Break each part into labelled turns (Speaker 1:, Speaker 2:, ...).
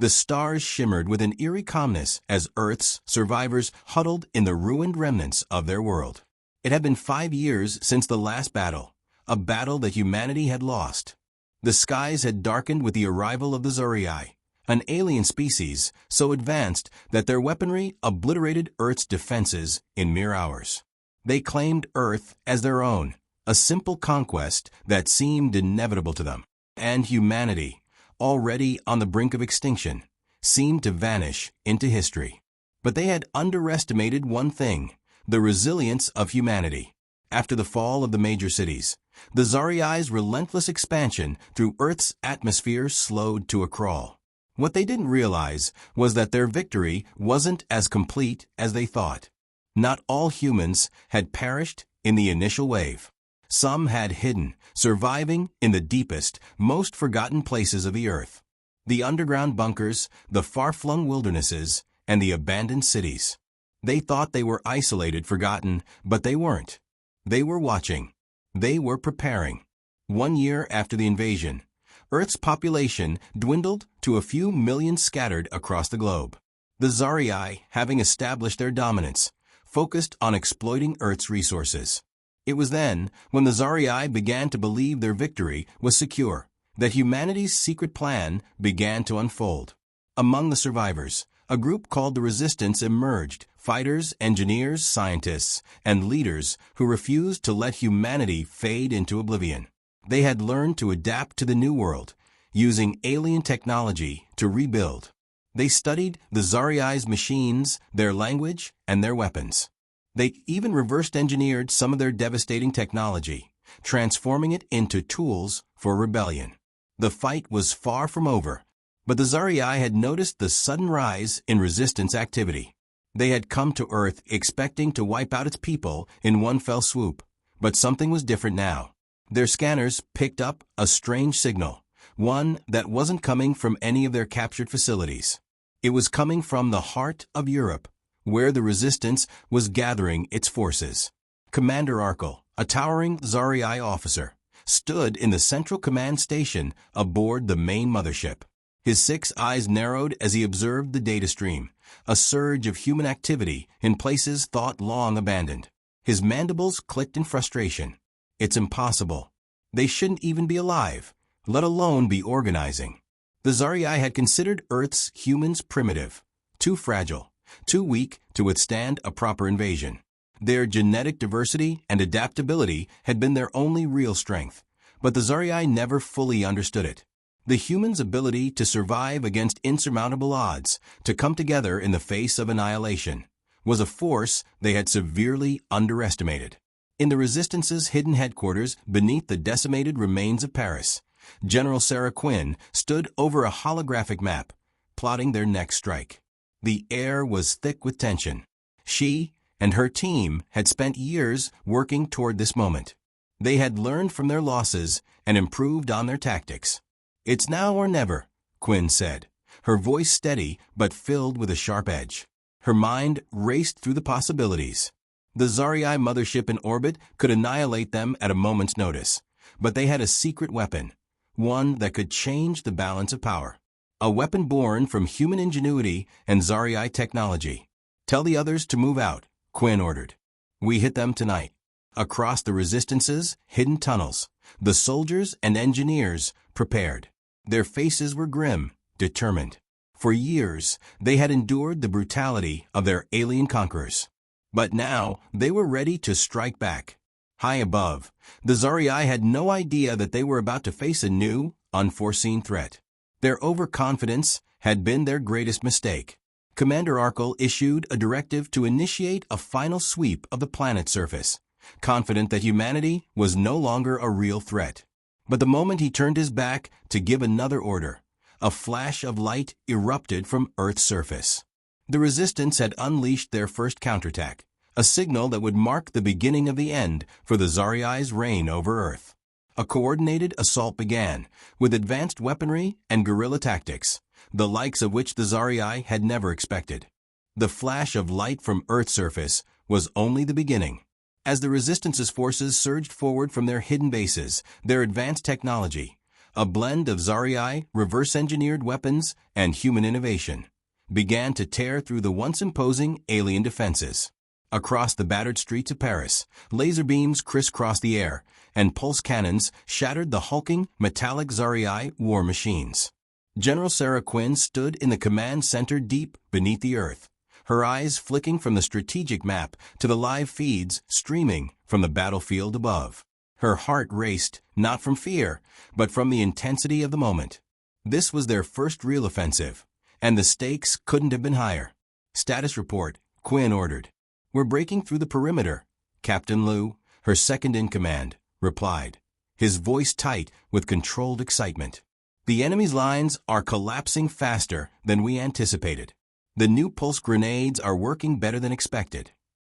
Speaker 1: The stars shimmered with an eerie calmness as Earth's survivors huddled in the ruined remnants of their world. It had been 5 years since the last battle, a battle that humanity had lost. The skies had darkened with the arrival of the Zorii, an alien species so advanced that their weaponry obliterated Earth's defenses in mere hours. They claimed Earth as their own, a simple conquest that seemed inevitable to them. And humanity, already on the brink of extinction, seemed to vanish into history. But they had underestimated one thing: the resilience of humanity. After the fall of the major cities, the Zorii's relentless expansion through Earth's atmosphere slowed to a crawl. What they didn't realize was that their victory wasn't as complete as they thought. Not all humans had perished in the initial wave. Some had hidden, surviving in the deepest, most forgotten places of the Earth. The underground bunkers, the far-flung wildernesses, and the abandoned cities. They thought they were isolated, forgotten, but they weren't. They were watching. They were preparing. 1 year after the invasion, Earth's population dwindled to a few million scattered across the globe. The Zorii, having established their dominance, focused on exploiting Earth's resources. It was then, when the Zorii began to believe their victory was secure, that humanity's secret plan began to unfold. Among the survivors, a group called the Resistance emerged: fighters, engineers, scientists, and leaders who refused to let humanity fade into oblivion. They had learned to adapt to the new world, using alien technology to rebuild. They studied the Zorii's machines, their language, and their weapons. They even reversed engineered some of their devastating technology, transforming it into tools for rebellion. The fight was far from over, but the Zorii had noticed the sudden rise in resistance activity. They had come to Earth expecting to wipe out its people in one fell swoop, but something was different now. Their scanners picked up a strange signal, one that wasn't coming from any of their captured facilities. It was coming from the heart of Europe, where the Resistance was gathering its forces. Commander Arkell, a towering Zorii officer, stood in the central command station aboard the main mothership. His 6 eyes narrowed as he observed the data stream, a surge of human activity in places thought long abandoned. His mandibles clicked in frustration. It's impossible. They shouldn't even be alive, let alone be organizing. The Zorii had considered Earth's humans primitive, too fragile, too weak to withstand a proper invasion. Their genetic diversity and adaptability had been their only real strength, but the Zorii never fully understood it. The humans' ability to survive against insurmountable odds, to come together in the face of annihilation, was a force they had severely underestimated. In the Resistance's hidden headquarters beneath the decimated remains of Paris, General Sarah Quinn stood over a holographic map, plotting their next strike. The air was thick with tension. She and her team had spent years working toward this moment. They had learned from their losses and improved on their tactics. "It's now or never," Quinn said, her voice steady but filled with a sharp edge. Her mind raced through the possibilities. The Zorii mothership in orbit could annihilate them at a moment's notice, but they had a secret weapon, one that could change the balance of power. A weapon born from human ingenuity and Zorii technology. "Tell the others to move out," Quinn ordered. "We hit them tonight." Across the Resistance's hidden tunnels, the soldiers and engineers prepared. Their faces were grim, determined. For years, they had endured the brutality of their alien conquerors. But now, they were ready to strike back. High above, the Zorii had no idea that they were about to face a new, unforeseen threat. Their overconfidence had been their greatest mistake. Commander Arkell issued a directive to initiate a final sweep of the planet's surface, confident that humanity was no longer a real threat. But the moment he turned his back to give another order, a flash of light erupted from Earth's surface. The Resistance had unleashed their first counterattack, a signal that would mark the beginning of the end for the Zorii's reign over Earth. A coordinated assault began, with advanced weaponry and guerrilla tactics, the likes of which the Zorii had never expected. The flash of light from Earth's surface was only the beginning. As the Resistance's forces surged forward from their hidden bases, their advanced technology, a blend of Zarii, reverse-engineered weapons, and human innovation, began to tear through the once imposing alien defenses. Across the battered streets of Paris, laser beams crisscrossed the air, and pulse cannons shattered the hulking, metallic Zarii war machines. General Sarah Quinn stood in the command center deep beneath the earth, her eyes flicking from the strategic map to the live feeds streaming from the battlefield above. Her heart raced, not from fear, but from the intensity of the moment. This was their first real offensive, and the stakes couldn't have been higher. "Status report," Quinn ordered. "We're breaking through the perimeter," Captain Liu, her second-in-command, replied, his voice tight with controlled excitement. "The enemy's lines are collapsing faster than we anticipated. The new pulse grenades are working better than expected."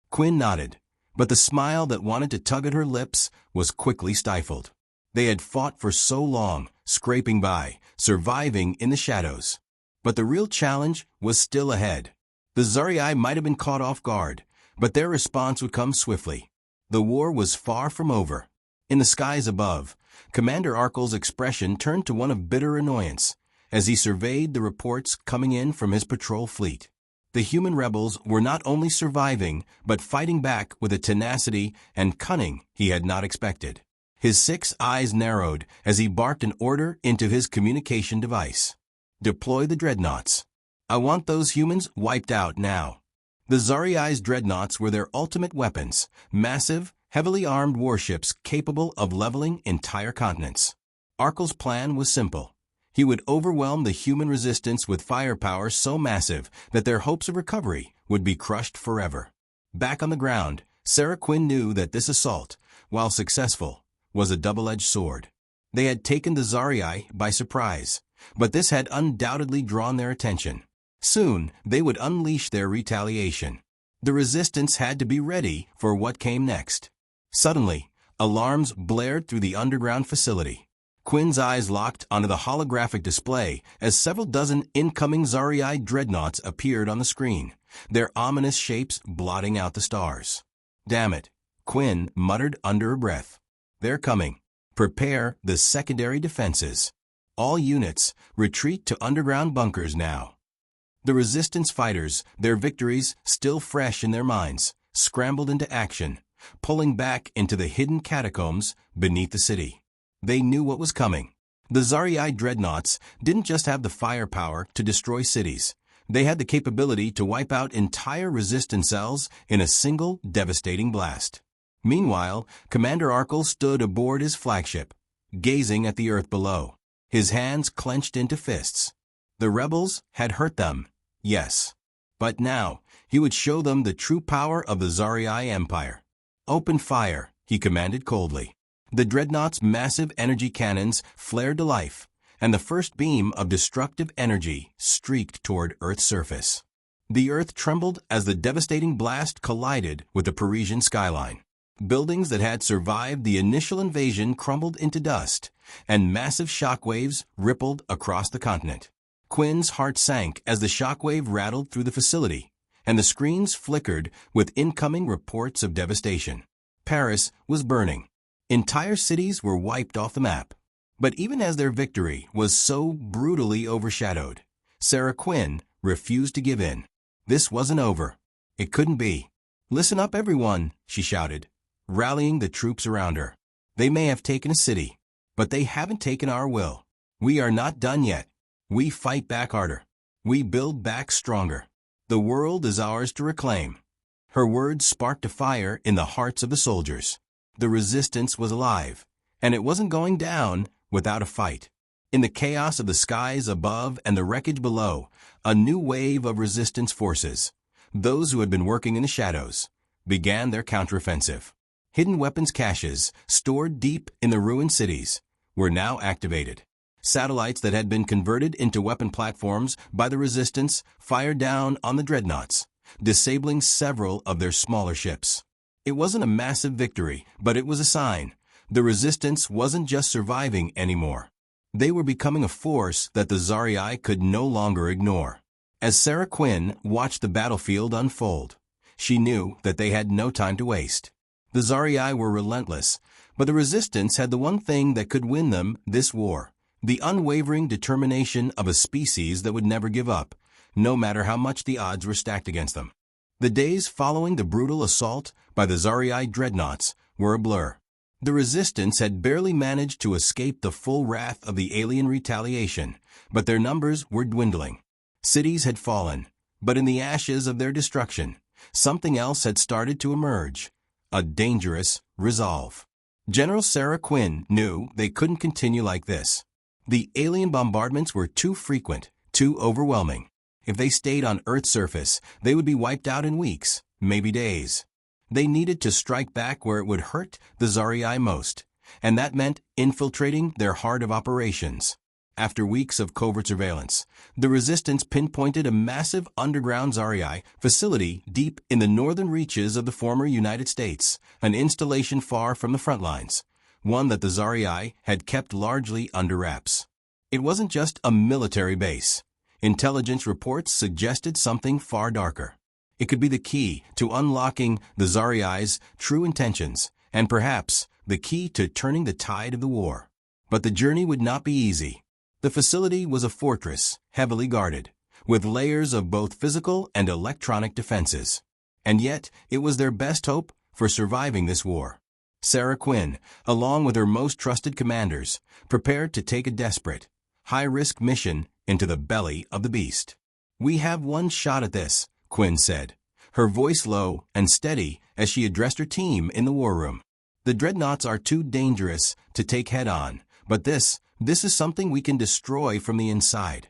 Speaker 1: Quinn nodded, but the smile that wanted to tug at her lips was quickly stifled. They had fought for so long, scraping by, surviving in the shadows. But the real challenge was still ahead. The Zarii might have been caught off guard, but their response would come swiftly. The war was far from over. In the skies above, Commander Arkel's expression turned to one of bitter annoyance as he surveyed the reports coming in from his patrol fleet. The human rebels were not only surviving, but fighting back with a tenacity and cunning he had not expected. His 6 eyes narrowed as he barked an order into his communication device. "Deploy the dreadnoughts. I want those humans wiped out now." The Zarii's dreadnoughts were their ultimate weapons, massive, heavily armed warships capable of leveling entire continents. Arkel's plan was simple. He would overwhelm the human resistance with firepower so massive that their hopes of recovery would be crushed forever. Back on the ground, Sarah Quinn knew that this assault, while successful, was a double-edged sword. They had taken the Zarii by surprise, but this had undoubtedly drawn their attention. Soon, they would unleash their retaliation. The resistance had to be ready for what came next. Suddenly, alarms blared through the underground facility. Quinn's eyes locked onto the holographic display as several dozen incoming Zarii dreadnoughts appeared on the screen, their ominous shapes blotting out the stars. "Damn it," Quinn muttered under her breath. "They're coming. Prepare the secondary defenses. All units, retreat to underground bunkers now." The resistance fighters, their victories still fresh in their minds, scrambled into action, pulling back into the hidden catacombs beneath the city. They knew what was coming. The Zarii dreadnoughts didn't just have the firepower to destroy cities. They had the capability to wipe out entire resistance cells in a single devastating blast. Meanwhile, Commander Arkel stood aboard his flagship, gazing at the earth below, his hands clenched into fists. The rebels had hurt them, yes. But now, he would show them the true power of the Zarii Empire. "Open fire," he commanded coldly. The dreadnought's massive energy cannons flared to life, and the first beam of destructive energy streaked toward Earth's surface. The Earth trembled as the devastating blast collided with the Parisian skyline. Buildings that had survived the initial invasion crumbled into dust, and massive shockwaves rippled across the continent. Quinn's heart sank as the shockwave rattled through the facility, and the screens flickered with incoming reports of devastation. Paris was burning. Entire cities were wiped off the map. But even as their victory was so brutally overshadowed, Sarah Quinn refused to give in. This wasn't over. It couldn't be. "Listen up, everyone," she shouted, rallying the troops around her. "They may have taken a city, but they haven't taken our will. We are not done yet. We fight back harder. We build back stronger. The world is ours to reclaim." Her words sparked a fire in the hearts of the soldiers. The resistance was alive, and it wasn't going down without a fight. In the chaos of the skies above and the wreckage below, a new wave of resistance forces, those who had been working in the shadows, began their counteroffensive. Hidden weapons caches, stored deep in the ruined cities, were now activated. Satellites that had been converted into weapon platforms by the resistance fired down on the dreadnoughts, disabling several of their smaller ships. It wasn't a massive victory, but it was a sign. The resistance wasn't just surviving anymore. They were becoming a force that the Zarii could no longer ignore. As Sarah Quinn watched the battlefield unfold, she knew that they had no time to waste. The Zarii were relentless, but the resistance had the one thing that could win them this war: The unwavering determination of a species that would never give up, no matter how much the odds were stacked against them. The days following the brutal assault by the Zarii dreadnoughts were a blur. The resistance had barely managed to escape the full wrath of the alien retaliation, but their numbers were dwindling. Cities had fallen, but in the ashes of their destruction, something else had started to emerge, a dangerous resolve. General Sarah Quinn knew they couldn't continue like this. The alien bombardments were too frequent, too overwhelming. If they stayed on Earth's surface, they would be wiped out in weeks, maybe days. They needed to strike back where it would hurt the Zarii most, and that meant infiltrating their heart of operations. After weeks of covert surveillance, the resistance pinpointed a massive underground Zarii facility deep in the northern reaches of the former United States, an installation far from the front lines, one that the Zarii had kept largely under wraps. It wasn't just a military base. Intelligence reports suggested something far darker. It could be the key to unlocking the Zarii's true intentions, and perhaps the key to turning the tide of the war. But the journey would not be easy. The facility was a fortress, heavily guarded, with layers of both physical and electronic defenses. And yet, it was their best hope for surviving this war. Sarah Quinn, along with her most trusted commanders, prepared to take a desperate, high-risk mission into the belly of the beast. "We have one shot at this," Quinn said, her voice low and steady as she addressed her team in the war room. "The dreadnoughts are too dangerous to take head-on, but this is something we can destroy from the inside."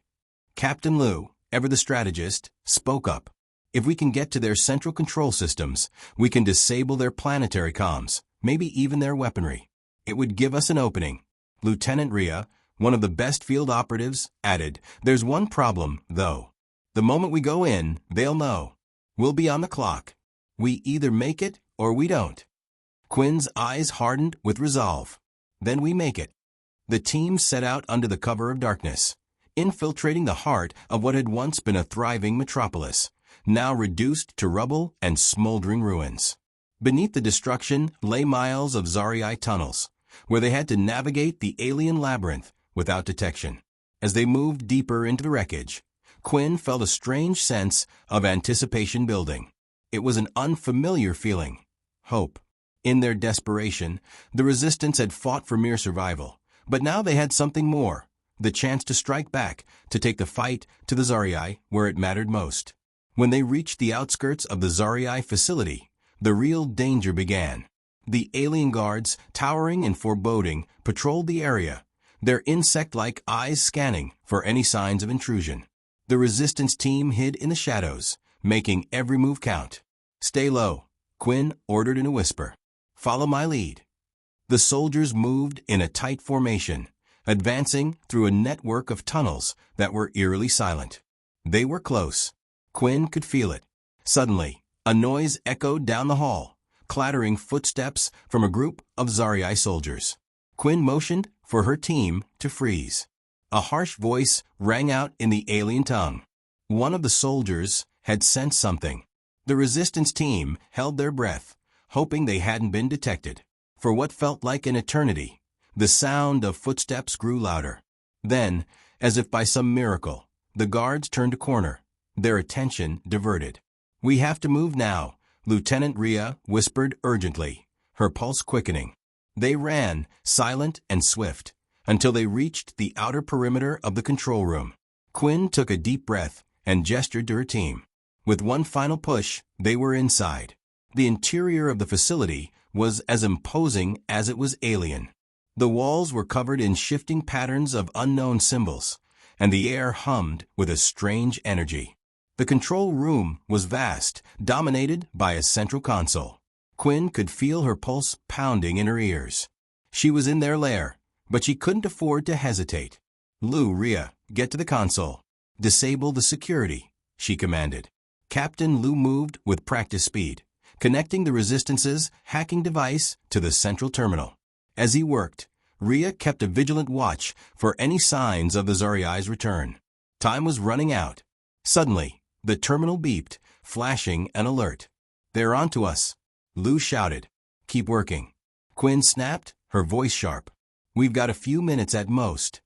Speaker 1: Captain Liu, ever the strategist, spoke up. "If we can get to their central control systems, we can disable their planetary comms, maybe even their weaponry. It would give us an opening." Lieutenant Rhea, one of the best field operatives, added, "There's one problem, though. The moment we go in, they'll know. We'll be on the clock. We either make it or we don't." Quinn's eyes hardened with resolve. "Then we make it." The team set out under the cover of darkness, infiltrating the heart of what had once been a thriving metropolis, now reduced to rubble and smoldering ruins. Beneath the destruction lay miles of Zarii tunnels, where they had to navigate the alien labyrinth without detection. As they moved deeper into the wreckage, Quinn felt a strange sense of anticipation building. It was an unfamiliar feeling. Hope. In their desperation, the resistance had fought for mere survival, but now they had something more, the chance to strike back, to take the fight to the Zarii where it mattered most. When they reached the outskirts of the Zarii facility, the real danger began. The alien guards, towering in foreboding, patrolled the area, their insect-like eyes scanning for any signs of intrusion. The resistance team hid in the shadows, making every move count. "Stay low," Quinn ordered in a whisper. "Follow my lead." The soldiers moved in a tight formation, advancing through a network of tunnels that were eerily silent. They were close. Quinn could feel it. Suddenly, a noise echoed down the hall, clattering footsteps from a group of Zarii soldiers. Quinn motioned for her team to freeze. A harsh voice rang out in the alien tongue. One of the soldiers had sensed something. The resistance team held their breath, hoping they hadn't been detected. For what felt like an eternity, the sound of footsteps grew louder. Then, as if by some miracle, the guards turned a corner, their attention diverted. "We have to move now," Lieutenant Rhea whispered urgently, her pulse quickening. They ran, silent and swift, until they reached the outer perimeter of the control room. Quinn took a deep breath and gestured to her team. With one final push, they were inside. The interior of the facility was as imposing as it was alien. The walls were covered in shifting patterns of unknown symbols, and the air hummed with a strange energy. The control room was vast, dominated by a central console. Quinn could feel her pulse pounding in her ears. She was in their lair, but she couldn't afford to hesitate. "Rhea, get to the console. Disable the security," she commanded. Captain Liu moved with practice speed, connecting the Resistance's hacking device to the central terminal. As he worked, Rhea kept a vigilant watch for any signs of the Zarii's return. Time was running out. Suddenly, the terminal beeped, flashing an alert. "They're onto us," Liu shouted. "Keep working." Quinn snapped, her voice sharp. "We've got a few minutes at most."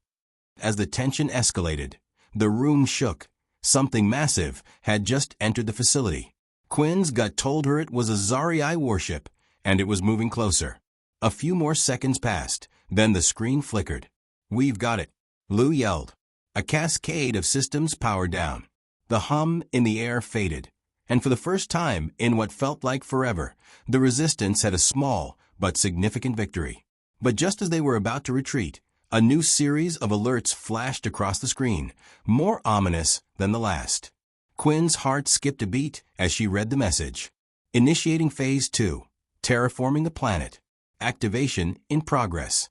Speaker 1: As the tension escalated, the room shook. Something massive had just entered the facility. Quinn's gut told her it was a Zarii warship, and it was moving closer. A few more seconds passed, then the screen flickered. "We've got it," Lou yelled. A cascade of systems powered down. The hum in the air faded, and for the first time in what felt like forever, the Resistance had a small but significant victory. But just as they were about to retreat, a new series of alerts flashed across the screen, more ominous than the last. Quinn's heart skipped a beat as she read the message. Initiating Phase 2. Terraforming the planet. Activation in progress.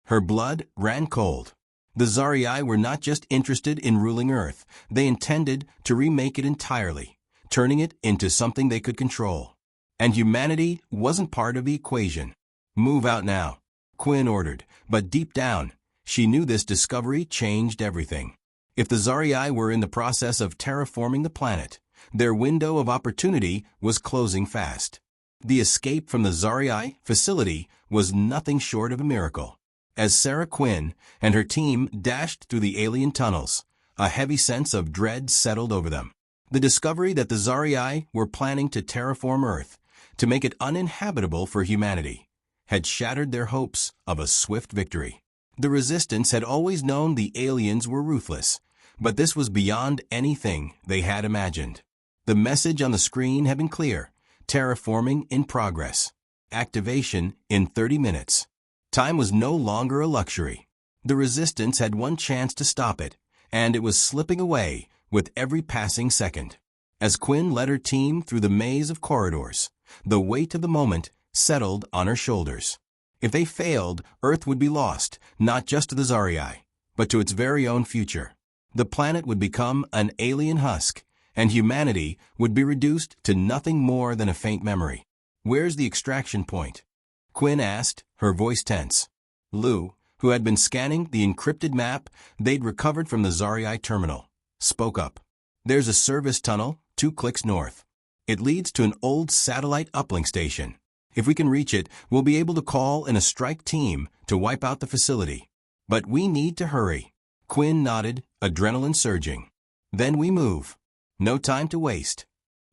Speaker 1: Her blood ran cold. The Zarii were not just interested in ruling Earth, they intended to remake it entirely, turning it into something they could control. And humanity wasn't part of the equation. "Move out now," Quinn ordered, but deep down, she knew this discovery changed everything. If the Zarii were in the process of terraforming the planet, their window of opportunity was closing fast. The escape from the Zarii facility was nothing short of a miracle. As Sarah Quinn and her team dashed through the alien tunnels, a heavy sense of dread settled over them. The discovery that the Zarii were planning to terraform Earth, to make it uninhabitable for humanity, had shattered their hopes of a swift victory. The Resistance had always known the aliens were ruthless, but this was beyond anything they had imagined. The message on the screen had been clear: terraforming in progress. Activation in 30 minutes. Time was no longer a luxury. The Resistance had one chance to stop it, and it was slipping away with every passing second. As Quinn led her team through the maze of corridors, the weight of the moment settled on her shoulders. If they failed, Earth would be lost, not just to the Zarii, but to its very own future. The planet would become an alien husk, and humanity would be reduced to nothing more than a faint memory. "Where's the extraction point?" Quinn asked, her voice tense. Lou, who had been scanning the encrypted map they'd recovered from the Zarii terminal, spoke up. "There's a service tunnel 2 clicks north. It leads to an old satellite uplink station. If we can reach it, we'll be able to call in a strike team to wipe out the facility. But we need to hurry." Quinn nodded, adrenaline surging. "Then we move. No time to waste."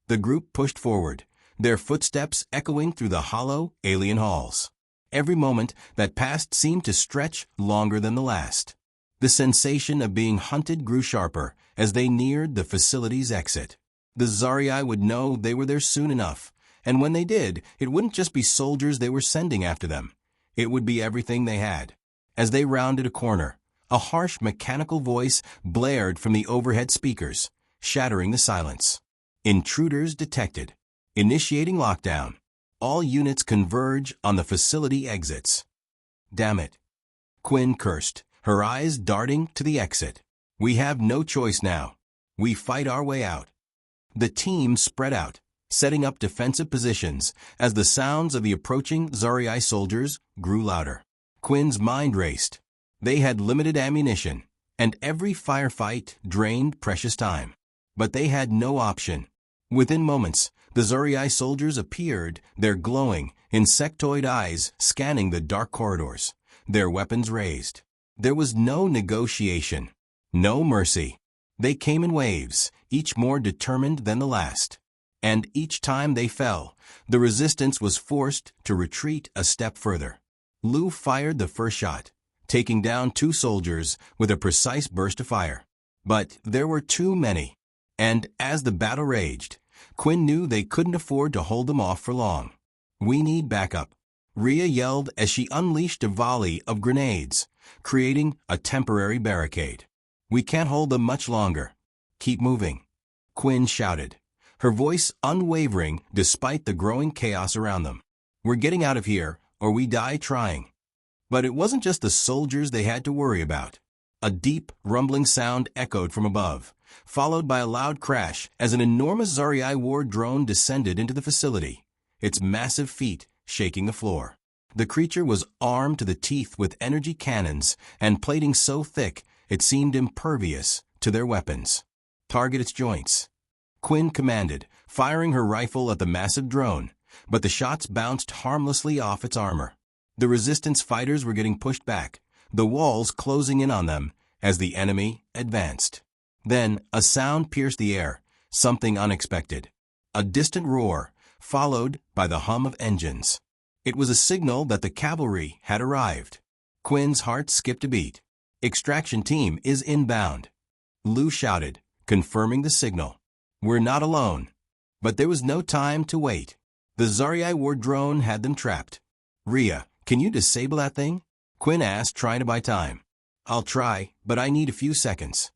Speaker 1: The group pushed forward, their footsteps echoing through the hollow alien halls. Every moment that passed seemed to stretch longer than the last. The sensation of being hunted grew sharper as they neared the facility's exit. The Zarii would know they were there soon enough, and when they did, it wouldn't just be soldiers they were sending after them. It would be everything they had. As they rounded a corner, a harsh mechanical voice blared from the overhead speakers, shattering the silence. "Intruders detected. Initiating lockdown. All units converge on the facility exits." "Damn it," Quinn cursed, her eyes darting to the exit. "We have no choice now. We fight our way out." The team spread out, setting up defensive positions as the sounds of the approaching Zarii soldiers grew louder. Quinn's mind raced. They had limited ammunition, and every firefight drained precious time. But they had no option. Within moments, the Zarii soldiers appeared, their glowing, insectoid eyes scanning the dark corridors, their weapons raised. There was no negotiation, no mercy. They came in waves, each more determined than the last. And each time they fell, the Resistance was forced to retreat a step further. Lou fired the first shot, taking down 2 soldiers with a precise burst of fire. But there were too many. And as the battle raged, Quinn knew they couldn't afford to hold them off for long. "We need backup," Rhea yelled as she unleashed a volley of grenades, creating a temporary barricade. "We can't hold them much longer. Keep moving," Quinn shouted, her voice unwavering despite the growing chaos around them. "We're getting out of here, or we die trying." But it wasn't just the soldiers they had to worry about. A deep, rumbling sound echoed from above, followed by a loud crash as an enormous Zarii war drone descended into the facility, its massive feet shaking the floor. The creature was armed to the teeth with energy cannons and plating so thick it seemed impervious to their weapons. "Target its joints," Quinn commanded, firing her rifle at the massive drone, but the shots bounced harmlessly off its armor. The Resistance fighters were getting pushed back, the walls closing in on them, as the enemy advanced. Then a sound pierced the air, something unexpected. A distant roar, followed by the hum of engines. It was a signal that the cavalry had arrived. Quinn's heart skipped a beat. "Extraction team is inbound," Lou shouted, confirming the signal. "We're not alone." But there was no time to wait. The Zarii war drone had them trapped. "Rhea, can you disable that thing?" Quinn asked, trying to buy time. "I'll try, but I need a few seconds."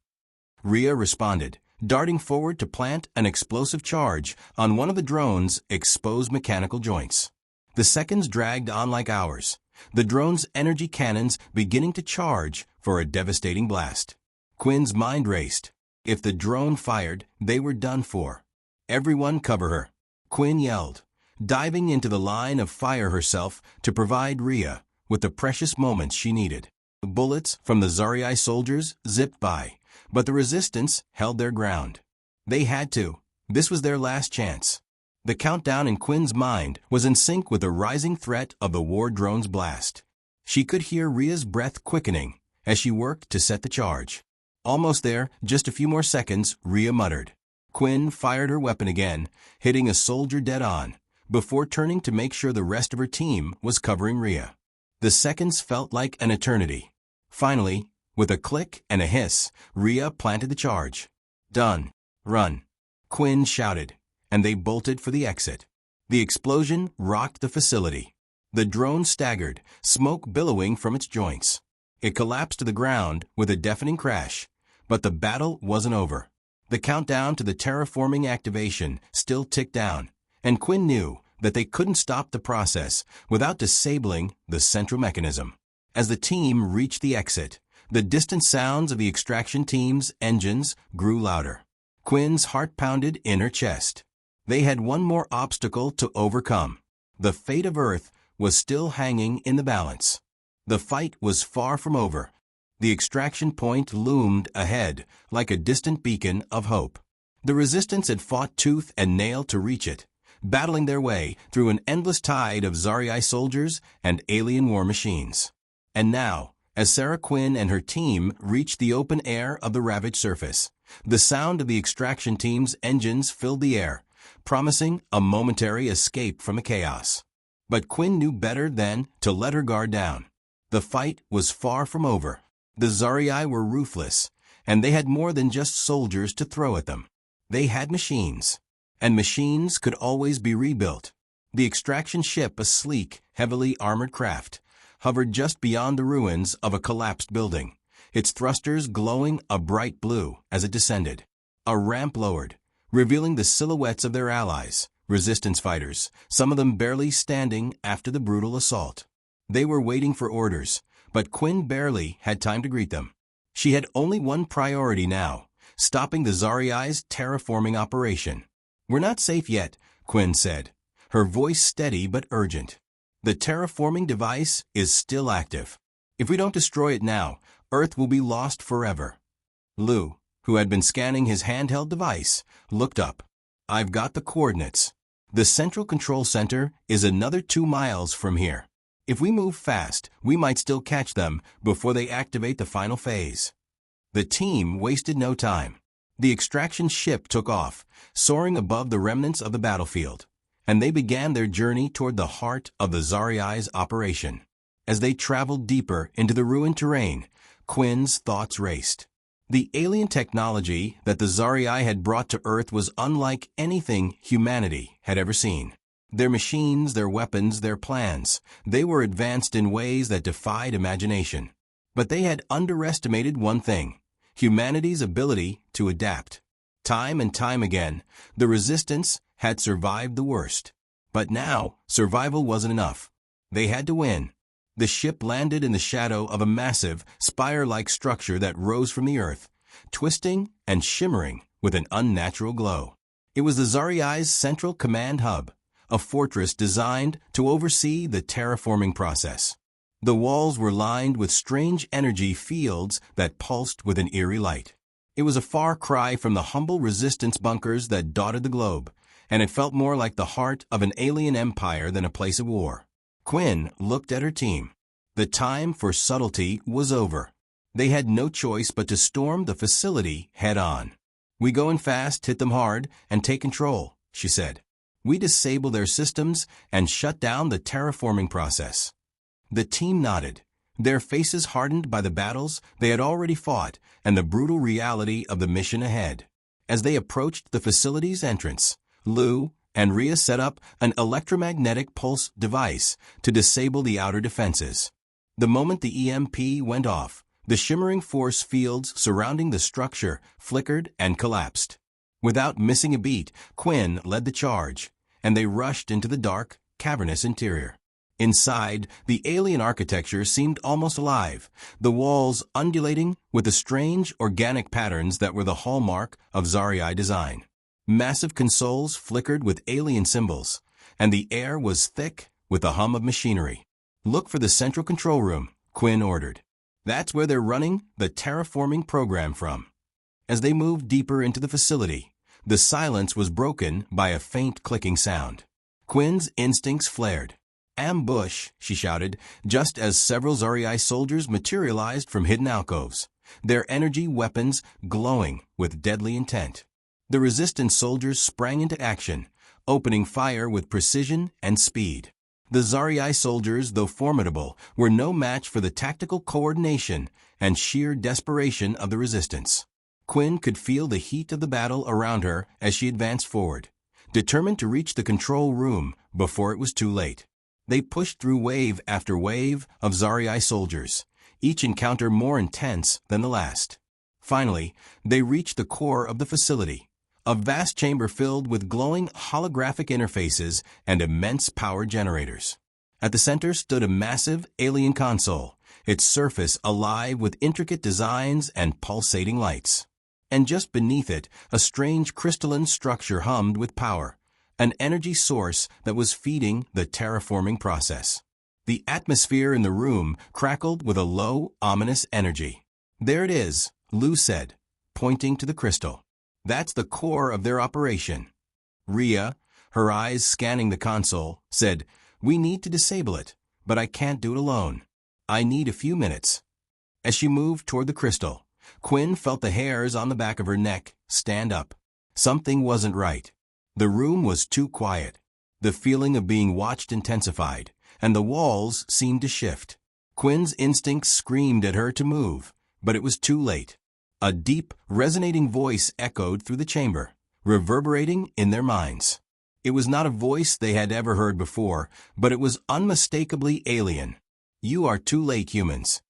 Speaker 1: Rhea responded, darting forward to plant an explosive charge on one of the drone's exposed mechanical joints. The seconds dragged on like hours, the drone's energy cannons beginning to charge for a devastating blast. Quinn's mind raced. If the drone fired, they were done for. "Everyone cover her," Quinn yelled, diving into the line of fire herself to provide Rhea with the precious moments she needed. The bullets from the Zarii soldiers zipped by, but the resistance held their ground. They had to. This was their last chance. The countdown in Quinn's mind was in sync with the rising threat of the war drone's blast. She could hear Rhea's breath quickening as she worked to set the charge. "Almost there, just a few more seconds," Rhea muttered. Quinn fired her weapon again, hitting a soldier dead on, before turning to make sure the rest of her team was covering Rhea. The seconds felt like an eternity. Finally, with a click and a hiss, Rhea planted the charge. "Done. Run," Quinn shouted, and they bolted for the exit. The explosion rocked the facility. The drone staggered, smoke billowing from its joints. It collapsed to the ground with a deafening crash, but the battle wasn't over. The countdown to the terraforming activation still ticked down, and Quinn knew that they couldn't stop the process without disabling the central mechanism. As the team reached the exit, the distant sounds of the extraction team's engines grew louder. Quinn's heart pounded in her chest. They had one more obstacle to overcome. The fate of Earth was still hanging in the balance. The fight was far from over. The extraction point loomed ahead like a distant beacon of hope. The resistance had fought tooth and nail to reach it, battling their way through an endless tide of Zarii soldiers and alien war machines. And now, as Sarah Quinn and her team reached the open air of the ravaged surface, the sound of the extraction team's engines filled the air, promising a momentary escape from the chaos. But Quinn knew better than to let her guard down. The fight was far from over. The Zarii were ruthless, and they had more than just soldiers to throw at them. They had machines, and machines could always be rebuilt. The extraction ship, a sleek, heavily armored craft, hovered just beyond the ruins of a collapsed building, its thrusters glowing a bright blue as it descended. A ramp lowered, revealing the silhouettes of their allies, resistance fighters, some of them barely standing after the brutal assault. They were waiting for orders, but Quinn barely had time to greet them. She had only one priority now, stopping the Zarii's terraforming operation. "We're not safe yet," Quinn said, her voice steady but urgent. "The terraforming device is still active. If we don't destroy it now, Earth will be lost forever." Lou, who had been scanning his handheld device, looked up. "I've got the coordinates. The central control center is another 2 miles from here. If we move fast, we might still catch them before they activate the final phase." The team wasted no time. The extraction ship took off, soaring above the remnants of the battlefield, and they began their journey toward the heart of the Zarii's operation. As they traveled deeper into the ruined terrain, Quinn's thoughts raced. The alien technology that the Zarii had brought to Earth was unlike anything humanity had ever seen. Their machines, their weapons, their plans, they were advanced in ways that defied imagination. But they had underestimated one thing: humanity's ability to adapt. Time and time again, the resistance had survived the worst. But now, survival wasn't enough. They had to win. The ship landed in the shadow of a massive, spire-like structure that rose from the earth, twisting and shimmering with an unnatural glow. It was the Zarii's central command hub, a fortress designed to oversee the terraforming process. The walls were lined with strange energy fields that pulsed with an eerie light. It was a far cry from the humble resistance bunkers that dotted the globe, and it felt more like the heart of an alien empire than a place of war. Quinn looked at her team. The time for subtlety was over. They had no choice but to storm the facility head-on. "We go in fast, hit them hard, and take control," she said. "We disable their systems and shut down the terraforming process." The team nodded, their faces hardened by the battles they had already fought and the brutal reality of the mission ahead. As they approached the facility's entrance, Lou and Rhea set up an electromagnetic pulse device to disable the outer defenses. The moment the EMP went off, the shimmering force fields surrounding the structure flickered and collapsed. Without missing a beat, Quinn led the charge, and they rushed into the dark, cavernous interior. Inside, the alien architecture seemed almost alive, the walls undulating with the strange organic patterns that were the hallmark of Zarii design. Massive consoles flickered with alien symbols, and the air was thick with the hum of machinery. "Look for the central control room," Quinn ordered. "That's where they're running the terraforming program from." As they moved deeper into the facility, the silence was broken by a faint clicking sound. Quinn's instincts flared. "Ambush," she shouted, just as several Zarii soldiers materialized from hidden alcoves, their energy weapons glowing with deadly intent. The resistance soldiers sprang into action, opening fire with precision and speed. The Zarii soldiers, though formidable, were no match for the tactical coordination and sheer desperation of the resistance. Quinn could feel the heat of the battle around her as she advanced forward, determined to reach the control room before it was too late. They pushed through wave after wave of Zarii soldiers, each encounter more intense than the last. Finally, they reached the core of the facility, a vast chamber filled with glowing holographic interfaces and immense power generators. At the center stood a massive alien console, its surface alive with intricate designs and pulsating lights. And just beneath it, a strange crystalline structure hummed with power, an energy source that was feeding the terraforming process. The atmosphere in the room crackled with a low, ominous energy. "There it is," Lou said, pointing to the crystal. "That's the core of their operation." Rhea, her eyes scanning the console, said, "We need to disable it, but I can't do it alone. I need a few minutes." As she moved toward the crystal, Quinn felt the hairs on the back of her neck stand up. Something wasn't right. The room was too quiet. The feeling of being watched intensified, and the walls seemed to shift. Quinn's instincts screamed at her to move, but it was too late. A deep, resonating voice echoed through the chamber, reverberating in their minds. It was not a voice they had ever heard before, but it was unmistakably alien. "You are too late, humans."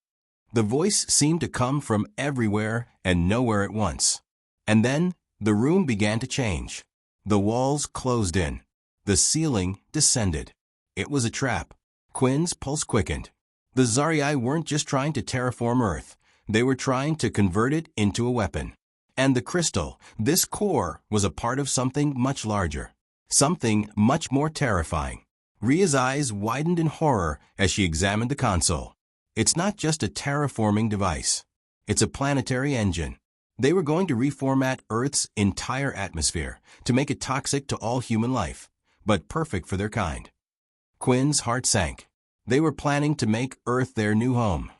Speaker 1: The voice seemed to come from everywhere and nowhere at once. And then, the room began to change. The walls closed in. The ceiling descended. It was a trap. Quinn's pulse quickened. The Zarii weren't just trying to terraform Earth. They were trying to convert it into a weapon. And the crystal, this core, was a part of something much larger. Something much more terrifying. Rhea's eyes widened in horror as she examined the console. It's not just a terraforming device. It's a planetary engine. They were going to reformat Earth's entire atmosphere to make it toxic to all human life, but perfect for their kind. Quinn's heart sank. They were planning to make Earth their new home.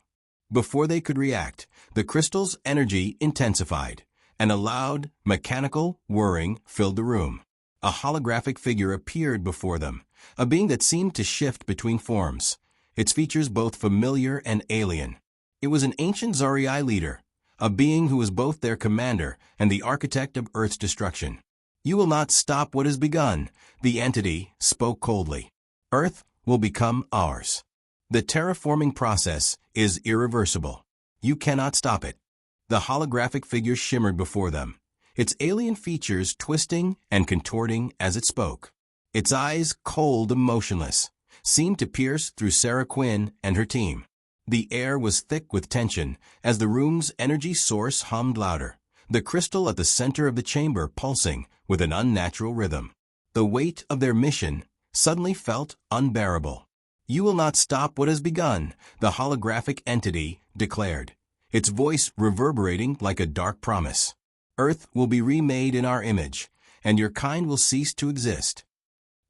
Speaker 1: Before they could react, the crystal's energy intensified, and a loud, mechanical whirring filled the room. A holographic figure appeared before them, a being that seemed to shift between forms, its features both familiar and alien. It was an ancient Zarii leader, a being who was both their commander and the architect of Earth's destruction. "You will not stop what has begun," the entity spoke coldly. "Earth will become ours. The terraforming process is irreversible. You cannot stop it." The holographic figure shimmered before them, its alien features twisting and contorting as it spoke. Its eyes, cold and motionless, seemed to pierce through Sarah Quinn and her team. The air was thick with tension as the room's energy source hummed louder, the crystal at the center of the chamber pulsing with an unnatural rhythm. The weight of their mission suddenly felt unbearable. "You will not stop what has begun," the holographic entity declared, its voice reverberating like a dark promise. "Earth will be remade in our image, and your kind will cease to exist."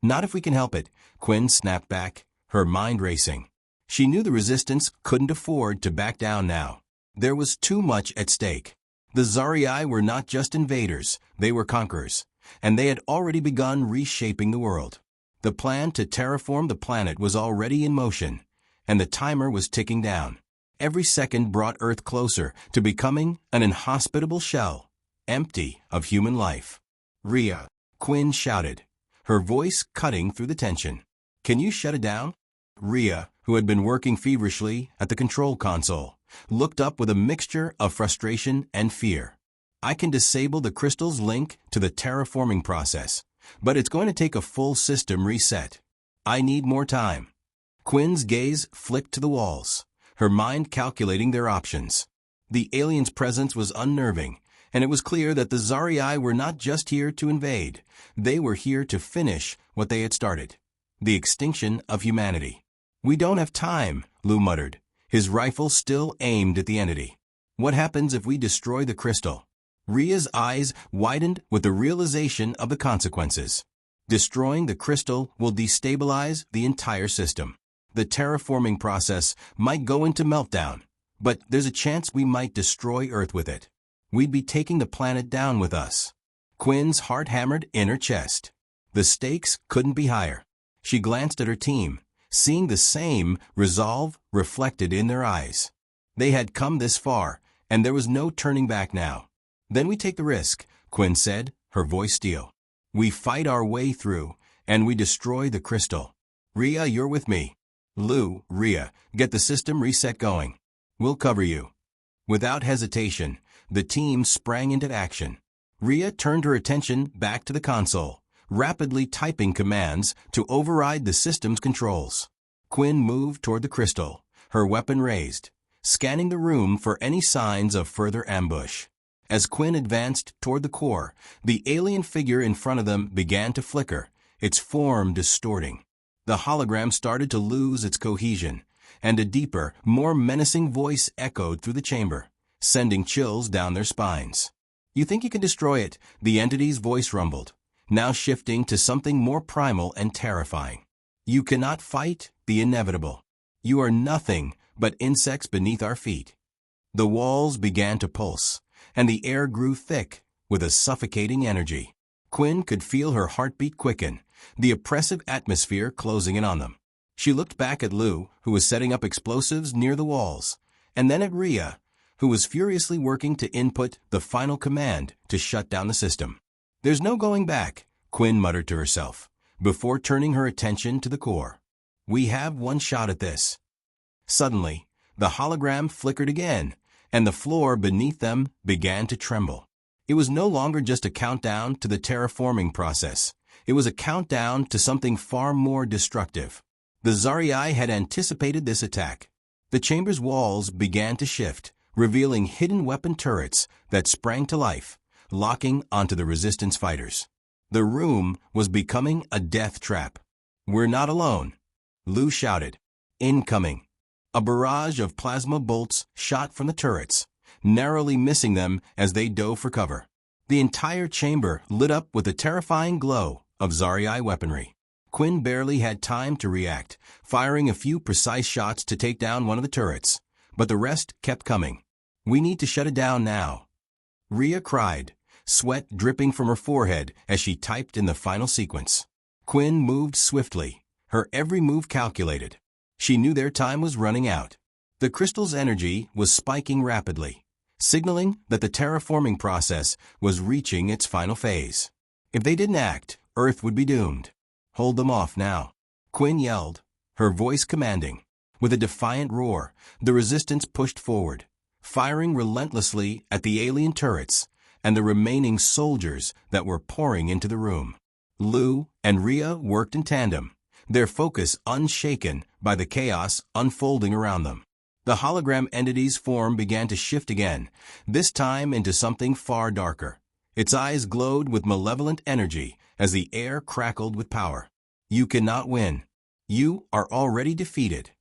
Speaker 1: "Not if we can help it," Quinn snapped back, her mind racing. She knew the resistance couldn't afford to back down now. There was too much at stake. The Zarii were not just invaders, they were conquerors, and they had already begun reshaping the world. The plan to terraform the planet was already in motion, and the timer was ticking down. Every second brought Earth closer to becoming an inhospitable shell, empty of human life. "Rhea," Quinn shouted, her voice cutting through the tension. "Can you shut it down?" Rhea, who had been working feverishly at the control console, looked up with a mixture of frustration and fear. "I can disable the crystal's link to the terraforming process, but it's going to take a full system reset. I need more time." Quinn's gaze flicked to the walls, her mind calculating their options. The alien's presence was unnerving, and it was clear that the Zarii were not just here to invade. They were here to finish what they had started. The extinction of humanity. "We don't have time," Lou muttered, his rifle still aimed at the entity. "What happens if we destroy the crystal?" Rhea's eyes widened with the realization of the consequences. Destroying the crystal will destabilize the entire system. The terraforming process might go into meltdown, but there's a chance we might destroy Earth with it. We'd be taking the planet down with us. Quinn's heart hammered in her chest. The stakes couldn't be higher. She glanced at her team, seeing the same resolve reflected in their eyes. They had come this far, and there was no turning back now. "Then we take the risk," Quinn said, her voice steel. "We fight our way through, and we destroy the crystal. Rhea, you're with me. Lou, Rhea, get the system reset going. We'll cover you." Without hesitation, the team sprang into action. Rhea turned her attention back to the console, rapidly typing commands to override the system's controls. Quinn moved toward the crystal, her weapon raised, scanning the room for any signs of further ambush. As Quinn advanced toward the core, the alien figure in front of them began to flicker, its form distorting. The hologram started to lose its cohesion, and a deeper, more menacing voice echoed through the chamber, sending chills down their spines. "You think you can destroy it?" the entity's voice rumbled, now shifting to something more primal and terrifying. "You cannot fight the inevitable. You are nothing but insects beneath our feet." The walls began to pulse, and the air grew thick with a suffocating energy. Quinn could feel her heartbeat quicken, the oppressive atmosphere closing in on them. She looked back at Lou, who was setting up explosives near the walls, and then at Rhea, who was furiously working to input the final command to shut down the system. "There's no going back," Quinn muttered to herself, before turning her attention to the core. "We have one shot at this." Suddenly, the hologram flickered again, and the floor beneath them began to tremble. It was no longer just a countdown to the terraforming process. It was a countdown to something far more destructive. The Zarii had anticipated this attack. The chamber's walls began to shift, revealing hidden weapon turrets that sprang to life, locking onto the resistance fighters. The room was becoming a death trap. "We're not alone," Lou shouted. "Incoming." A barrage of plasma bolts shot from the turrets, narrowly missing them as they dove for cover. The entire chamber lit up with the terrifying glow of Zarii weaponry. Quinn barely had time to react, firing a few precise shots to take down one of the turrets, but the rest kept coming. "We need to shut it down now," Rhea cried, sweat dripping from her forehead as she typed in the final sequence. Quinn moved swiftly, her every move calculated. She knew their time was running out. The crystal's energy was spiking rapidly, signaling that the terraforming process was reaching its final phase. If they didn't act, Earth would be doomed. "Hold them off now," Quinn yelled, her voice commanding. With a defiant roar, the resistance pushed forward, firing relentlessly at the alien turrets and the remaining soldiers that were pouring into the room. Lou and Rhea worked in tandem, their focus unshaken by the chaos unfolding around them. The hologram entity's form began to shift again, this time into something far darker. Its eyes glowed with malevolent energy as the air crackled with power. "You cannot win. You are already defeated."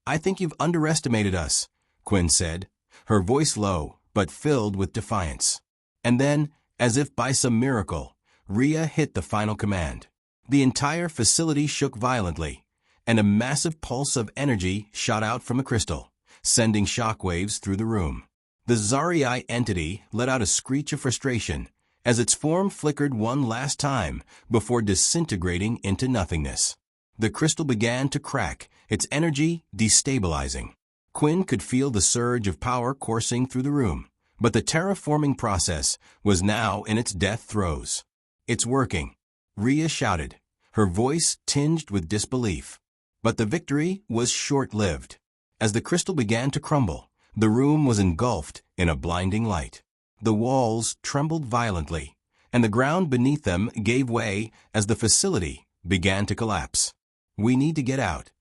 Speaker 1: "I think you've underestimated us," Quinn said, her voice low but filled with defiance. And then, as if by some miracle, Rhea hit the final command. The entire facility shook violently, and a massive pulse of energy shot out from the crystal, sending shockwaves through the room. The Zarii entity let out a screech of frustration as its form flickered one last time before disintegrating into nothingness. The crystal began to crack, its energy destabilizing. Quinn could feel the surge of power coursing through the room, but the terraforming process was now in its death throes. "It's working," Rhea shouted, her voice tinged with disbelief. But the victory was short-lived. As the crystal began to crumble, the room was engulfed in a blinding light. The walls trembled violently, and the ground beneath them gave way as the facility began to collapse. "We need to get out,"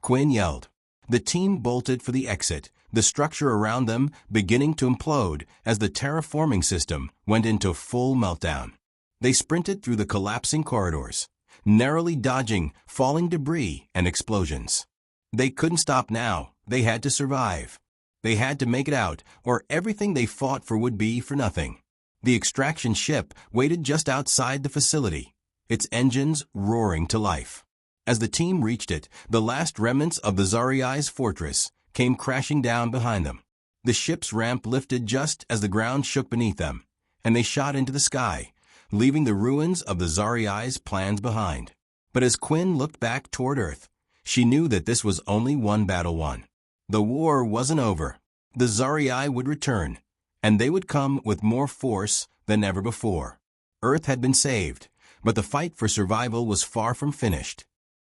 Speaker 1: Quinn yelled. The team bolted for the exit, the structure around them beginning to implode as the terraforming system went into full meltdown. They sprinted through the collapsing corridors, narrowly dodging falling debris and explosions. They couldn't stop now. They had to survive. They had to make it out, or everything they fought for would be for nothing. The extraction ship waited just outside the facility, its engines roaring to life. As the team reached it, the last remnants of the Zarii's fortress came crashing down behind them. The ship's ramp lifted just as the ground shook beneath them, and they shot into the sky, leaving the ruins of the Zarii's plans behind. But as Quinn looked back toward Earth, she knew that this was only one battle won. The war wasn't over. The Zarii would return, and they would come with more force than ever before. Earth had been saved, but the fight for survival was far from finished.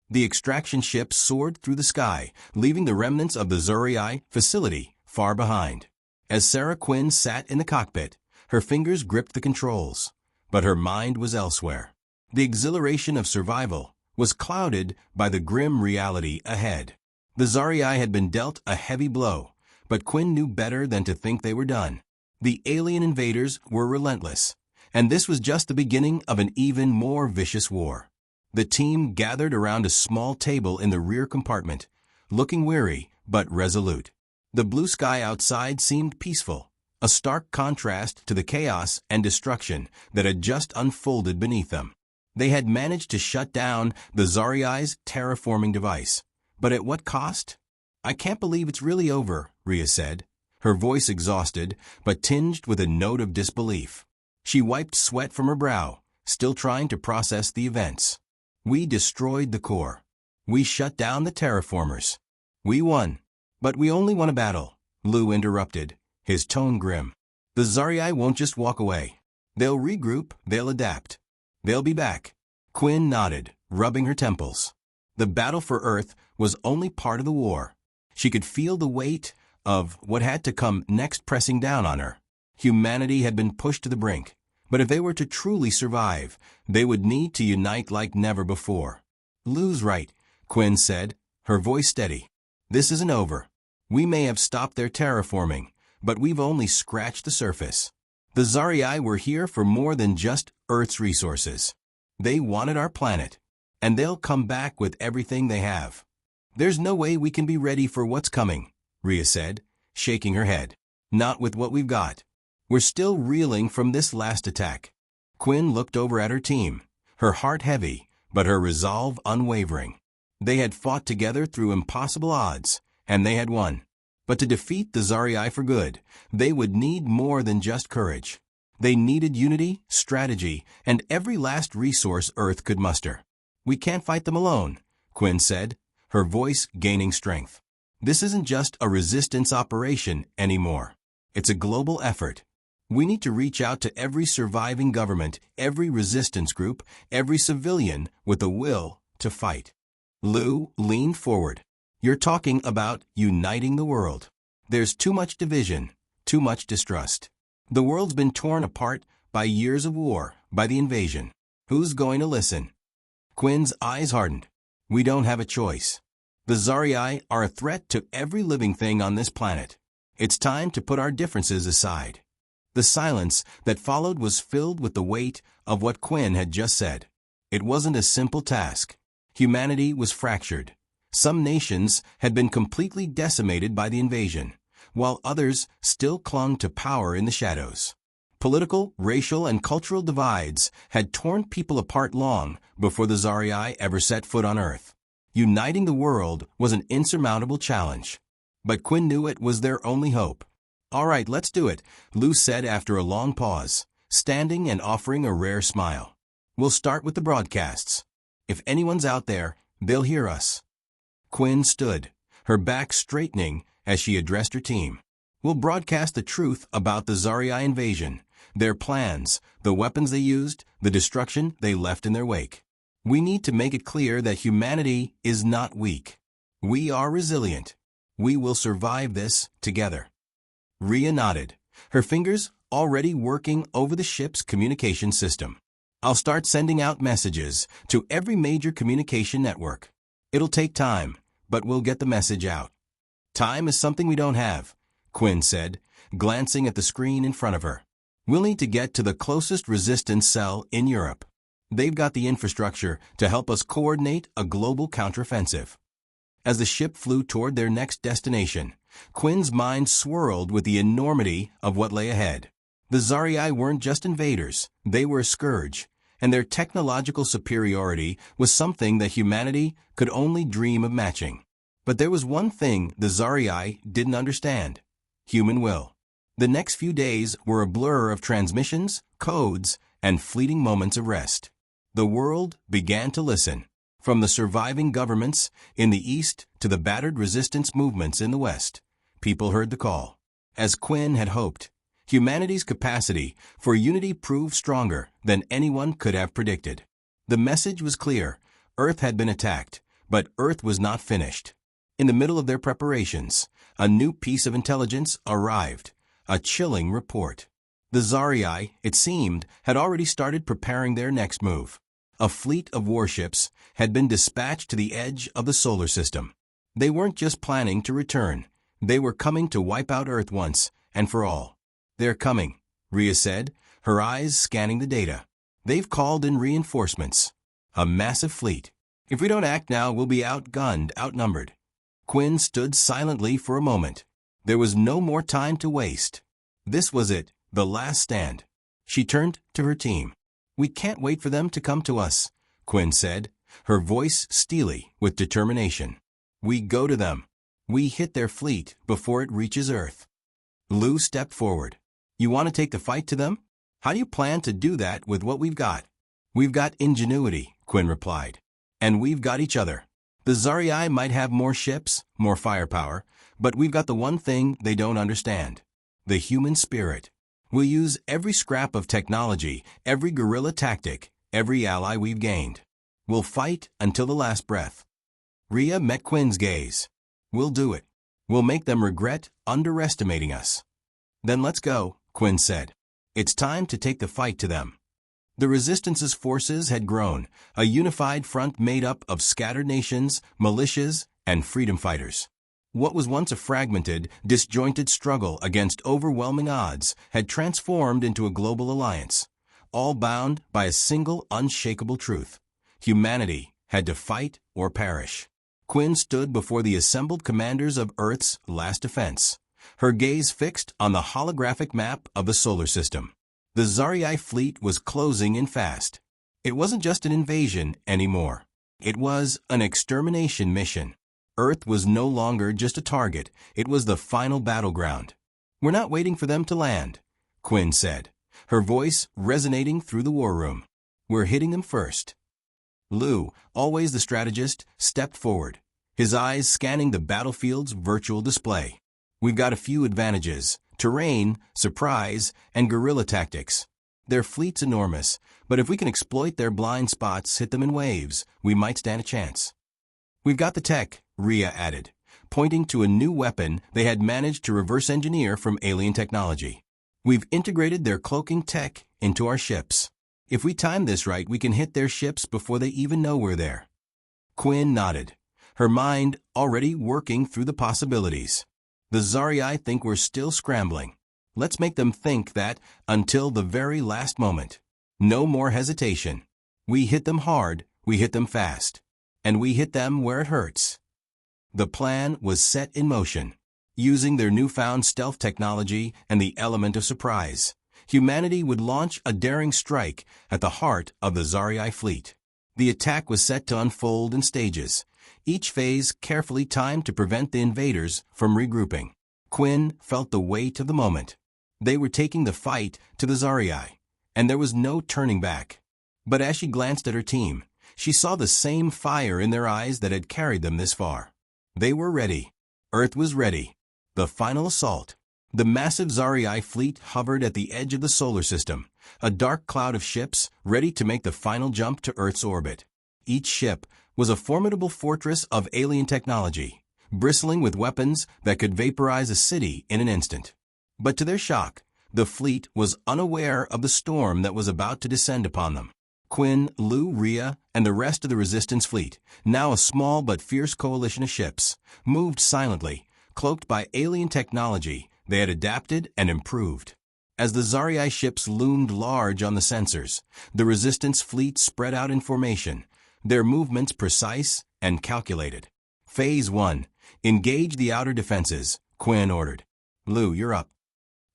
Speaker 1: The extraction ship soared through the sky, leaving the remnants of the Zarii facility far behind. As Sarah Quinn sat in the cockpit, her fingers gripped the controls, but her mind was elsewhere. The exhilaration of survival was clouded by the grim reality ahead. The Zarii had been dealt a heavy blow, but Quinn knew better than to think they were done. The alien invaders were relentless, and this was just the beginning of an even more vicious war. The team gathered around a small table in the rear compartment, looking weary but resolute. The blue sky outside seemed peaceful, a stark contrast to the chaos and destruction that had just unfolded beneath them. They had managed to shut down the Zarii's terraforming device. But at what cost? "I can't believe it's really over," Rhea said, her voice exhausted but tinged with a note of disbelief. She wiped sweat from her brow, still trying to process the events. "We destroyed the core. We shut down the terraformers. We won. But we only won a battle," Lou interrupted, his tone grim. "The Zarii won't just walk away. They'll regroup, they'll adapt. They'll be back." Quinn nodded, rubbing her temples. The battle for Earth was only part of the war. She could feel the weight of what had to come next pressing down on her. Humanity had been pushed to the brink, but if they were to truly survive, they would need to unite like never before. "Lou's right," Quinn said, her voice steady. "This isn't over. We may have stopped their terraforming, but we've only scratched the surface. The Zarii were here for more than just Earth's resources. They wanted our planet, and they'll come back with everything they have." "There's no way we can be ready for what's coming," Rhea said, shaking her head. "Not with what we've got. We're still reeling from this last attack." Quinn looked over at her team, her heart heavy, but her resolve unwavering. They had fought together through impossible odds, and they had won. But to defeat the Zarii for good, they would need more than just courage. They needed unity, strategy, and every last resource Earth could muster. "We can't fight them alone," Quinn said, her voice gaining strength. "This isn't just a resistance operation anymore. It's a global effort. We need to reach out to every surviving government, every resistance group, every civilian with the will to fight." Lou leaned forward. "You're talking about uniting the world. There's too much division, too much distrust. The world's been torn apart by years of war, by the invasion. Who's going to listen?" Quinn's eyes hardened. "We don't have a choice. The Zarii are a threat to every living thing on this planet. It's time to put our differences aside." The silence that followed was filled with the weight of what Quinn had just said. It wasn't a simple task. Humanity was fractured. Some nations had been completely decimated by the invasion, while others still clung to power in the shadows. Political, racial, and cultural divides had torn people apart long before the Zarii ever set foot on Earth. Uniting the world was an insurmountable challenge, but Quinn knew it was their only hope. All right, let's do it, Lou said after a long pause, standing and offering a rare smile. We'll start with the broadcasts. If anyone's out there, they'll hear us. Quinn stood, her back straightening as she addressed her team. We'll broadcast the truth about the Zarii invasion, their plans, the weapons they used, the destruction they left in their wake. We need to make it clear that humanity is not weak. We are resilient. We will survive this together. Rhea nodded, her fingers already working over the ship's communication system. I'll start sending out messages to every major communication network. It'll take time, but we'll get the message out. Time is something we don't have, Quinn said, glancing at the screen in front of her. We'll need to get to the closest resistance cell in Europe. They've got the infrastructure to help us coordinate a global counteroffensive. As the ship flew toward their next destination, Quinn's mind swirled with the enormity of what lay ahead. The Zarii weren't just invaders, they were a scourge, and their technological superiority was something that humanity could only dream of matching. But there was one thing the Zarii didn't understand: human will. The next few days were a blur of transmissions, codes, and fleeting moments of rest. The world began to listen, from the surviving governments in the East to the battered resistance movements in the West. People heard the call. As Quinn had hoped, humanity's capacity for unity proved stronger than anyone could have predicted. The message was clear: Earth had been attacked, but Earth was not finished. In the middle of their preparations, a new piece of intelligence arrived, a chilling report. The Zarii, it seemed, had already started preparing their next move. A fleet of warships had been dispatched to the edge of the solar system. They weren't just planning to return. They were coming to wipe out Earth once and for all. They're coming, Rhea said, her eyes scanning the data. They've called in reinforcements. A massive fleet. If we don't act now, we'll be outgunned, outnumbered. Quinn stood silently for a moment. There was no more time to waste. This was it, the last stand. She turned to her team. We can't wait for them to come to us, Quinn said, her voice steely with determination. We go to them. We hit their fleet before it reaches Earth. Lou stepped forward. You want to take the fight to them? How do you plan to do that with what we've got? We've got ingenuity, Quinn replied. And we've got each other. The Zarii might have more ships, more firepower, but we've got the one thing they don't understand: the human spirit. We'll use every scrap of technology, every guerrilla tactic, every ally we've gained. We'll fight until the last breath. Rhea met Quinn's gaze. We'll do it. We'll make them regret underestimating us. Then let's go, Quinn said. It's time to take the fight to them. The Resistance's forces had grown, a unified front made up of scattered nations, militias, and freedom fighters. What was once a fragmented, disjointed struggle against overwhelming odds had transformed into a global alliance, all bound by a single unshakable truth: humanity had to fight or perish. Quinn stood before the assembled commanders of Earth's last defense, her gaze fixed on the holographic map of the solar system. The Zarii fleet was closing in fast. It wasn't just an invasion anymore. It was an extermination mission. Earth was no longer just a target, it was the final battleground. We're not waiting for them to land, Quinn said, her voice resonating through the war room. We're hitting them first. Lou, always the strategist, stepped forward, his eyes scanning the battlefield's virtual display. We've got a few advantages: terrain, surprise, and guerrilla tactics. Their fleet's enormous, but if we can exploit their blind spots, hit them in waves, we might stand a chance. We've got the tech, Rhea added, pointing to a new weapon they had managed to reverse engineer from alien technology. We've integrated their cloaking tech into our ships. If we time this right, we can hit their ships before they even know we're there. Quinn nodded, her mind already working through the possibilities. The Zarii think we're still scrambling. Let's make them think that until the very last moment. No more hesitation. We hit them hard, we hit them fast. And we hit them where it hurts. The plan was set in motion. Using their newfound stealth technology and the element of surprise, humanity would launch a daring strike at the heart of the Zarii fleet. The attack was set to unfold in stages, each phase carefully timed to prevent the invaders from regrouping. Quinn felt the weight of the moment. They were taking the fight to the Zarii, and there was no turning back. But as she glanced at her team, she saw the same fire in their eyes that had carried them this far. They were ready. Earth was ready. The final assault. The massive Zarii fleet hovered at the edge of the solar system, a dark cloud of ships ready to make the final jump to Earth's orbit. Each ship was a formidable fortress of alien technology, bristling with weapons that could vaporize a city in an instant. But to their shock, the fleet was unaware of the storm that was about to descend upon them. Quinn, Lou, Rhea, and the rest of the Resistance fleet, now a small but fierce coalition of ships, moved silently, cloaked by alien technology they had adapted and improved. As the Zarii ships loomed large on the sensors, the Resistance fleet spread out in formation, their movements precise and calculated. Phase 1. Engage the outer defenses, Quinn ordered. Lou, you're up.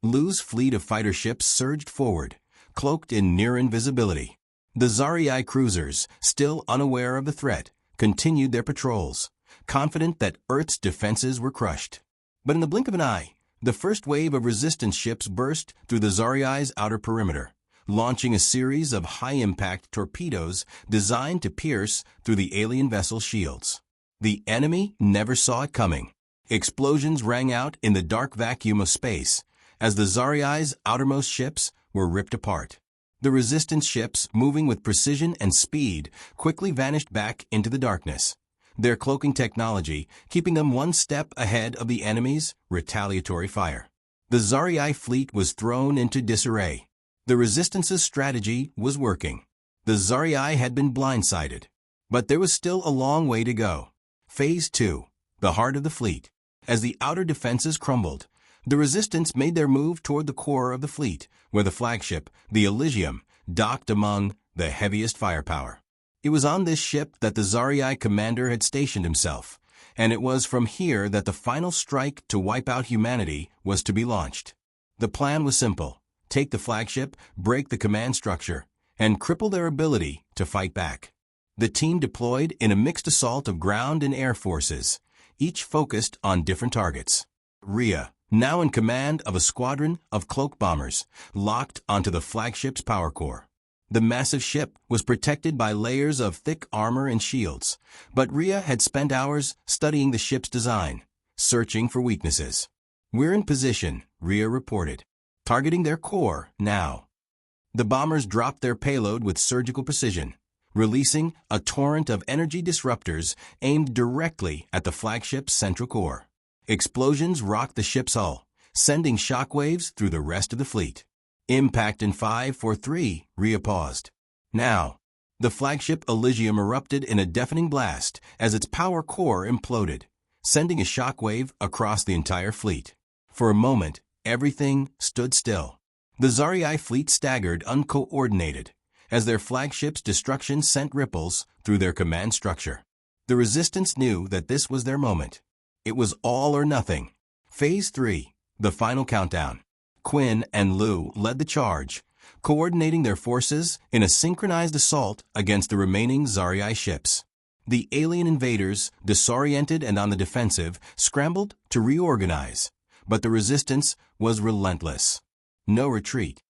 Speaker 1: Lou's fleet of fighter ships surged forward, cloaked in near invisibility. The Zarii cruisers, still unaware of the threat, continued their patrols, confident that Earth's defenses were crushed. But in the blink of an eye, the first wave of Resistance ships burst through the Zarii's outer perimeter, launching a series of high-impact torpedoes designed to pierce through the alien vessel's shields. The enemy never saw it coming. Explosions rang out in the dark vacuum of space as the Zarii's outermost ships were ripped apart. The Resistance ships, moving with precision and speed, quickly vanished back into the darkness, their cloaking technology keeping them one step ahead of the enemy's retaliatory fire. The Zarii fleet was thrown into disarray. The Resistance's strategy was working. The Zarii had been blindsided. But there was still a long way to go. Phase 2. The heart of the fleet. As the outer defenses crumbled, the Resistance made their move toward the core of the fleet, where the flagship, the Elysium, docked among the heaviest firepower. It was on this ship that the Zarii commander had stationed himself, and it was from here that the final strike to wipe out humanity was to be launched. The plan was simple: take the flagship, break the command structure, and cripple their ability to fight back. The team deployed in a mixed assault of ground and air forces, each focused on different targets. Rhea, now in command of a squadron of cloak bombers, locked onto the flagship's power core. The massive ship was protected by layers of thick armor and shields, but Rhea had spent hours studying the ship's design, searching for weaknesses. "We're in position," Rhea reported, targeting their core now. The bombers dropped their payload with surgical precision, releasing a torrent of energy disruptors aimed directly at the flagship's central core. Explosions rocked the ship's hull, sending shockwaves through the rest of the fleet. "Impact in 5, 4, 3, Rhea paused. Now. The flagship Elysium erupted in a deafening blast as its power core imploded, sending a shockwave across the entire fleet. For a moment, everything stood still. The Zarii fleet staggered uncoordinated as their flagship's destruction sent ripples through their command structure. The Resistance knew that this was their moment. It was all or nothing. Phase 3, the final countdown. Quinn and Lou led the charge, coordinating their forces in a synchronized assault against the remaining Zarii ships. The alien invaders, disoriented and on the defensive, scrambled to reorganize, but the Resistance was relentless. No retreat.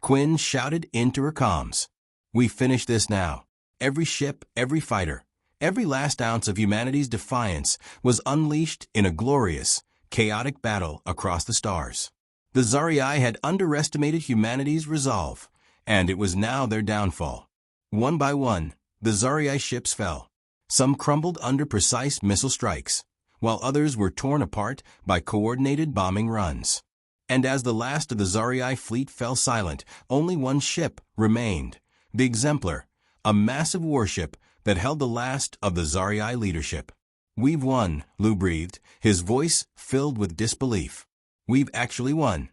Speaker 1: Quinn shouted into her comms, "We finish this now." Every ship, every fighter, every last ounce of humanity's defiance was unleashed in a glorious, chaotic battle across the stars. The Zarii had underestimated humanity's resolve, and it was now their downfall. One by one, the Zarii ships fell. Some crumbled under precise missile strikes, while others were torn apart by coordinated bombing runs. And as the last of the Zarii fleet fell silent, only one ship remained, the Exemplar, a massive warship that held the last of the Zarii leadership. "We've won," Lou breathed, his voice filled with disbelief. "We've actually won."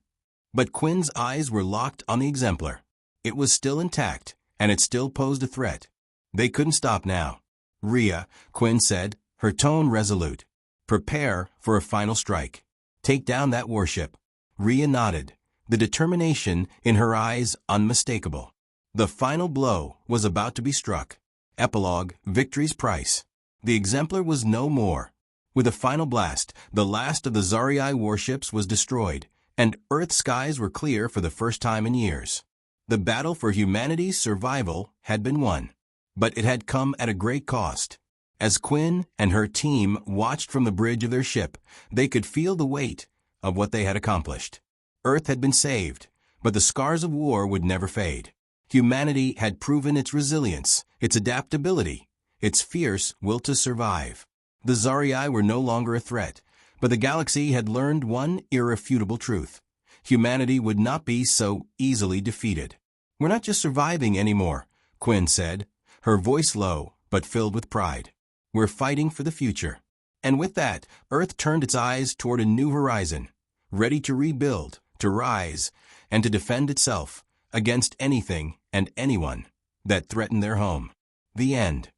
Speaker 1: But Quinn's eyes were locked on the Exemplar. It was still intact, and it still posed a threat. They couldn't stop now. "Rhea," Quinn said, her tone resolute, "prepare for a final strike. Take down that warship." Rhea nodded, the determination in her eyes unmistakable. The final blow was about to be struck. Epilogue: Victory's price. The Exemplar was no more. With a final blast, the last of the Zarii warships was destroyed, and Earth's skies were clear for the first time in years. The battle for humanity's survival had been won, but it had come at a great cost. As Quinn and her team watched from the bridge of their ship, they could feel the weight of what they had accomplished. Earth had been saved, but the scars of war would never fade. Humanity had proven its resilience, its adaptability, its fierce will to survive. The Zarii were no longer a threat, but the galaxy had learned one irrefutable truth. Humanity would not be so easily defeated. "We're not just surviving anymore," Quinn said, her voice low but filled with pride. "We're fighting for the future." And with that, Earth turned its eyes toward a new horizon, ready to rebuild, to rise, and to defend itself against anything and anyone that threatened their home. The end.